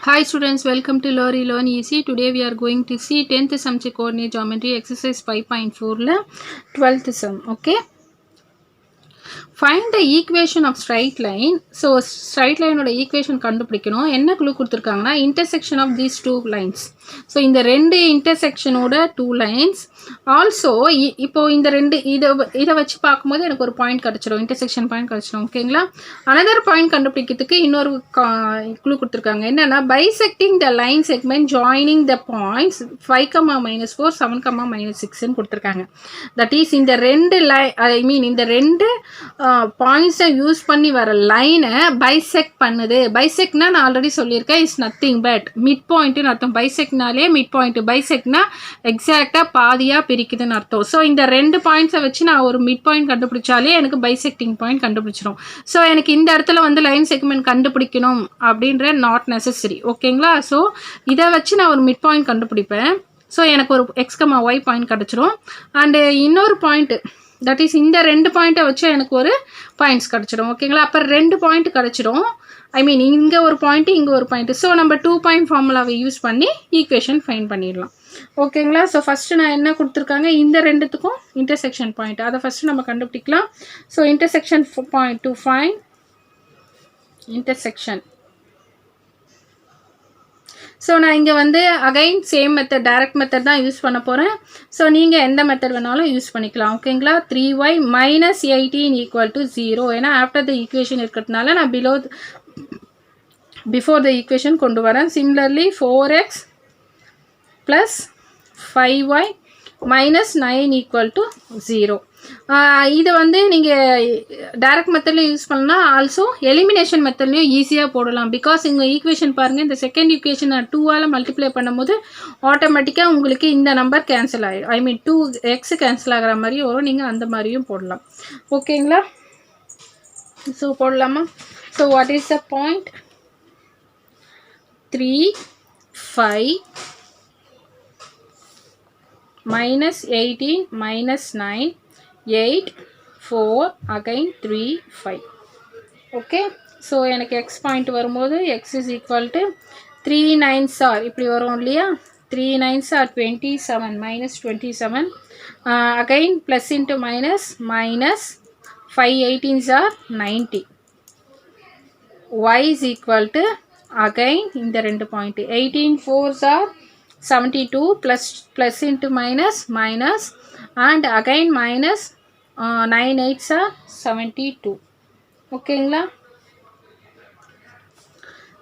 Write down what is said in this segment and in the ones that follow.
Hi students, welcome to Lori Learn Easy. Today we are going to see 10th sum coordinate geometry exercise 5.4 la 12th sum. Okay. Find the equation of straight line. So straight line ஓட equation கண்டுபிடிக்கணும். என்ன clue கொடுத்திருக்காங்கன்னா intersection of these two lines. So இந்த ரெண்டு intersection ஓட two lines. Also இப்போ இந்த ரெண்டு இத வச்சு பார்க்கும்போது எனக்கு ஒரு பாயிண்ட் கிடைச்சிரும். intersection point கிடைச்சிரும். ஓகேங்களா? another point கண்டுபிடிக்கிறதுக்கு இன்னொரு clue கொடுத்திருக்காங்க. என்னன்னா bisecting the line segment joining the points 5, -4, 7, -6 ன்னு கொடுத்திருக்காங்க. That is இந்த ரெண்டு இந்த ரெண்டு பாயிண்ட்ஸை யூஸ் பண்ணி வர லைனை பைசெக்ட் பண்ணுது. பைசெக்ட்னா நான் ஆல்ரெடி சொல்லியிருக்கேன், இஸ் நத்திங் பட் மிட் பாயிண்ட்னு அர்த்தம். பைசெக்ட்னாலே மிட் பாயிண்ட். பைசெக்ட்னா எக்ஸாக்டாக பாதியாக பிரிக்குதுன்னு அர்த்தம். ஸோ இந்த ரெண்டு பாயிண்ட்ஸை வச்சு நான் ஒரு மிட் பாயிண்ட் கண்டுபிடிச்சாலே எனக்கு பைசெக்டிங் பாயிண்ட் கண்டுபிடிச்சிடும். ஸோ எனக்கு இந்த இடத்துல வந்து லைன் செக்மெண்ட் கண்டுபிடிக்கணும் அப்படின்ற நாட் நெசசரி. ஓகேங்களா? ஸோ இதை வச்சு நான் ஒரு மிட் பாயிண்ட் கண்டுபிடிப்பேன். ஸோ எனக்கு ஒரு x, y பாயிண்ட் கிடச்சிரும். அண்டு இன்னொரு பாயிண்ட்டு தட் இஸ் இந்த ரெண்டு பாயிண்ட்டை வச்சு எனக்கு ஒரு பாயிண்ட்ஸ் கிடச்சிடும். ஓகேங்களா? அப்புறம் ரெண்டு பாயிண்ட் கிடச்சிடும். இங்கே ஒரு பாயிண்ட்டு, இங்கே ஒரு பாயிண்ட்டு. ஸோ நம்ம 2 பாயிண்ட் ஃபார்முலாவை யூஸ் பண்ணி ஈக்குவேஷன் ஃபைண்ட் பண்ணிடலாம். ஓகேங்களா? ஸோ ஃபஸ்ட்டு நான் என்ன கொடுத்துருக்காங்க, இந்த ரெண்டுத்துக்கும் இன்டர்செக்ஷன் பாயிண்ட், அதை ஃபஸ்ட்டு நம்ம கண்டுபிடிக்கலாம். So intersection point to find intersection. So நான் இங்கே வந்து again same method, direct method தான் யூஸ் பண்ண போகிறேன். ஸோ நீங்கள் எந்த மெத்தட் வேணாலும் யூஸ் பண்ணிக்கலாம். ஓகேங்களா? 3y - 18 = 0. ஏன்னா ஆஃப்டர் த ஈக்குவேஷன் இருக்கிறதுனால நான் பிஃபோர் த ஈக்குவேஷன் கொண்டு வரேன். Similarly 4x + 5y - 9 = 0. இது வந்து நீங்கள் டைரக்ட் மெத்தட்லையும் யூஸ் பண்ணலாம், ஆல்சோ எலிமினேஷன் மெத்தட்லையும் ஈஸியாக போடலாம். பிகாஸ் இங்கே ஈக்குவேஷன் பாருங்கள், இந்த செகண்ட் ஈக்குவேஷன் 2ஆல் மல்டிப்ளை பண்ணும்போது ஆட்டோமேட்டிக்காக உங்களுக்கு இந்த நம்பர் கேன்சல் ஆகிடும். 2x கேன்சல் ஆகிற மாதிரி வரும். நீங்கள் அந்த மாதிரியும் போடலாம். ஓகேங்களா? ஸோ போடலாமா? So what is the point? 3, 5 -18 -9 8 4 again 3 5. Okay. So எனக்கு எக்ஸ் பாயிண்ட் வரும்போது x = 3 9s are இப்படி வரும் இல்லையா? 3 9s are 27 -27 again plus into minus 5 18s are 90. y = again இந்த ரெண்டு point 18 4s are 72 plus into minus and again minus 9 8s are 72. ஓகேங்களா?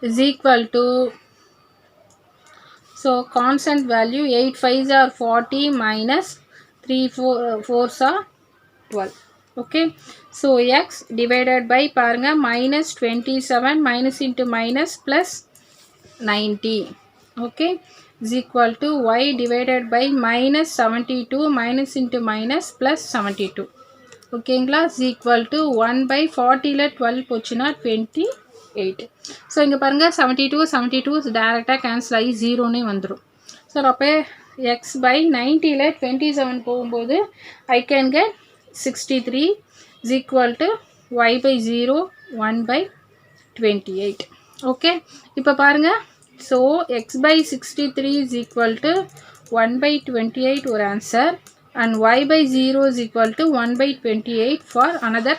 is equal to, so constant value 8 5s are 40 minus 3 4s are 12. okay, so x divided by பாருங்க -27 minus into minus plus 90. okay, is equal to y divided by -72 minus into minus plus 72. ஓகேங்களா? is equal to 1/40ல 12 போச்சுன்னா 28. So இங்கே பாருங்கள் 72 டேரெக்டாக cancel ஆகி 0னே வந்துடும். So அப்போ x/90ல 27 போகும்போது I can get 63 is equal to y/0 1/28. Okay, இப்போ பாருங்கள். So x/63 is equal to 1/28 ஒரு answer, and y/0 is equal to 1/28 for another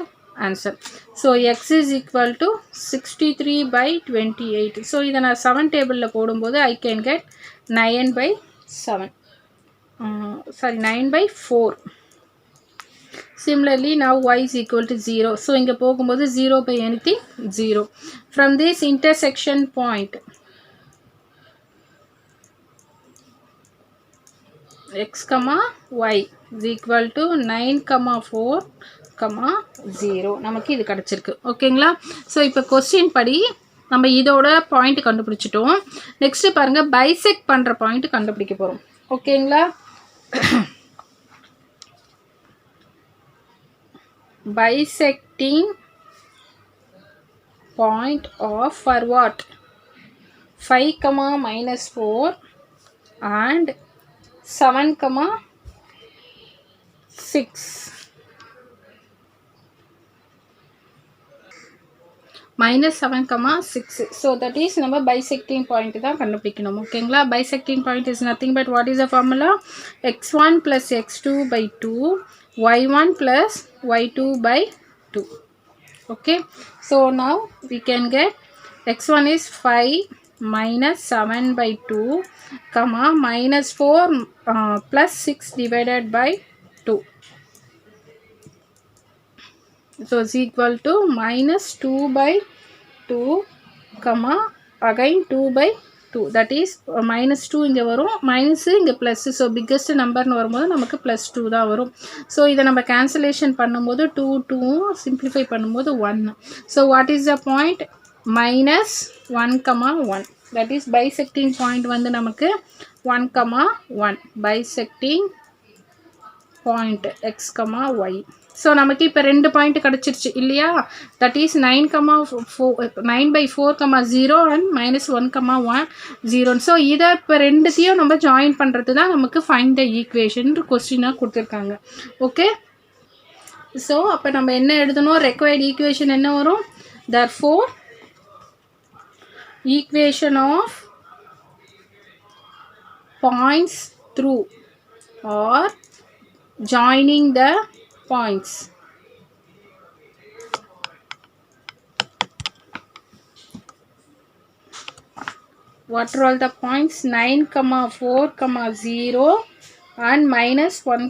answer. So x is equal to 63/28. So இதை நான் 7 டேபிளில் போடும்போது I can get 9/7. 9/4. Similarly now y is equal to 0. So இங்கே போகும்போது 0/anything 0. From this intersection point x, y is equal to 9, 4, 0 நமக்கு இது கிடச்சிருக்கு. ஓகேங்களா? ஸோ இப்போ கொஸ்டின் படி நம்ம இதோட பாயிண்ட் கண்டுபிடிச்சிட்டோம். நெக்ஸ்ட் பாருங்கள், பைசெக்ட் பண்ணுற பாயிண்ட் கண்டுபிடிக்க போகிறோம். ஓகேங்களா? bisecting point of for what? 5, -4 and 7, 6. -7, 6. So that is நம்ம bisecting point தான் கண்டுபிடிக்கணும். ஓகேங்களா? Bisecting point is nothing but what is the formula? x1 plus x2 by 2, y1 plus y2 by 2. Okay, so now we can get x1 is 5 minus 7 by 2 comma minus 4 plus 6 divided by 2. So is equal to minus 2 by 2 comma again 2 by 2, that is minus 2 இங்க வரும், minus இங்க plus, so biggest number வரும்போது நமக்கு plus 2 தான் வரும். so இதை நம்ம cancellation பண்ணும்போது 2 2 simplify பண்ணும்போது 1. so what is the point? minus 1 comma 1, that is bisecting point வந்து நமக்கு 1 comma 1, bisecting point x comma y. so நமக்கு இப்போ 2 பாயிண்ட் கிடைச்சிருச்சு இல்லையா? that is 9/4, 0 and -1, 0. so இதை இப்போ ரெண்டுத்தையும் நம்ம ஜாயின் பண்ணுறது தான் நமக்கு find the equation கொஸ்டினாக கொடுத்துருக்காங்க. ஓகே, ஸோ அப்போ நம்ம என்ன எழுதணும்? required equation என்ன வரும்? therefore equation of points through or joining the points what are all the points? 9, 4, 0 and -1,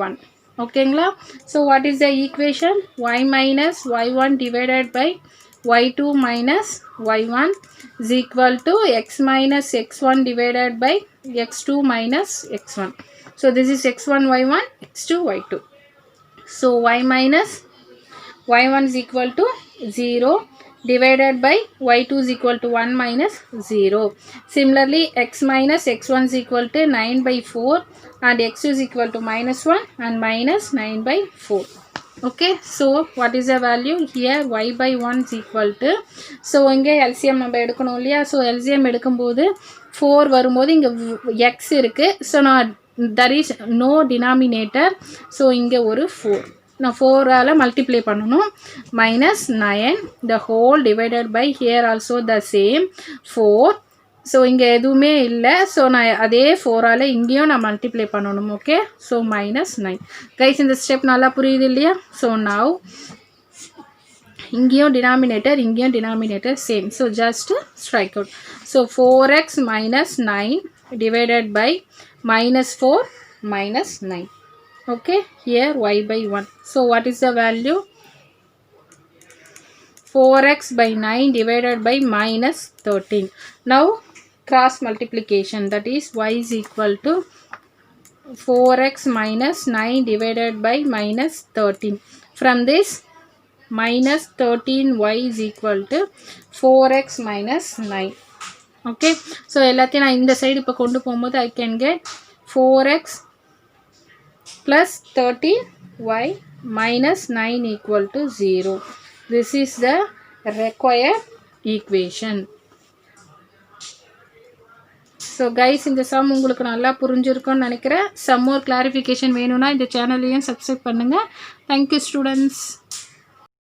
1. ஓகேங்களா? so what is the equation? y minus y1 divided by y2 minus y1 is equal to x minus x1 divided by x2 minus x1. so this is x1 y1, x2 y2. so y minus y1 is equal to 0 divided by y2 is equal to 1 minus 0. similarly x minus x1 is equal to 9/4 and x2 is equal to -1 and minus 9/4. okay, so what is the value here? y/1 is equal to, so இங்கே LCM நம்ம எடுக்கணும் இல்லையா? so LCM எடுக்கும்போது 4 வரும்போது இங்கே x இருக்கு, so நான் there is no denominator, so இங்கே ஒரு 4 நான் 4ஆல் மல்டிப்ளை பண்ணணும், -9 the whole divided by here also the same 4. So இங்கே எதுவுமே இல்லை, ஸோ நான் அதே 4ஆல் இங்கேயும் நான் மல்டிப்ளை பண்ணணும். Okay, so -9. கைஸ் இந்த ஸ்டெப் நல்லா புரியுது இல்லையா? ஸோ நவ் இங்கேயும் டினாமினேட்டர் இங்கேயும் denominator same, so just strike out. So 4x minus 9 divided by -4 minus 9. okay, here y/1. so what is the value? 4x by 9 divided by -13. now cross multiplication, that is y is equal to 4x minus 9 divided by -13. from this -13y is equal to 4x minus 9. okay, so எல்லாத்தையும் நான் இந்த side இப்போ கொண்டு போகும்போது I can get 4x plus 13y minus 9 equal to 0. this is the required equation. So guys இந்த some உங்களுக்கு நல்லா புரிஞ்சிருக்கும்னு நினைக்கிறேன். சம் மோர் கிளாரிஃபிகேஷன் வேணும்னா இந்த சேனலையும் சப்ஸ்கிரைப் பண்ணுங்கள். Thank you students.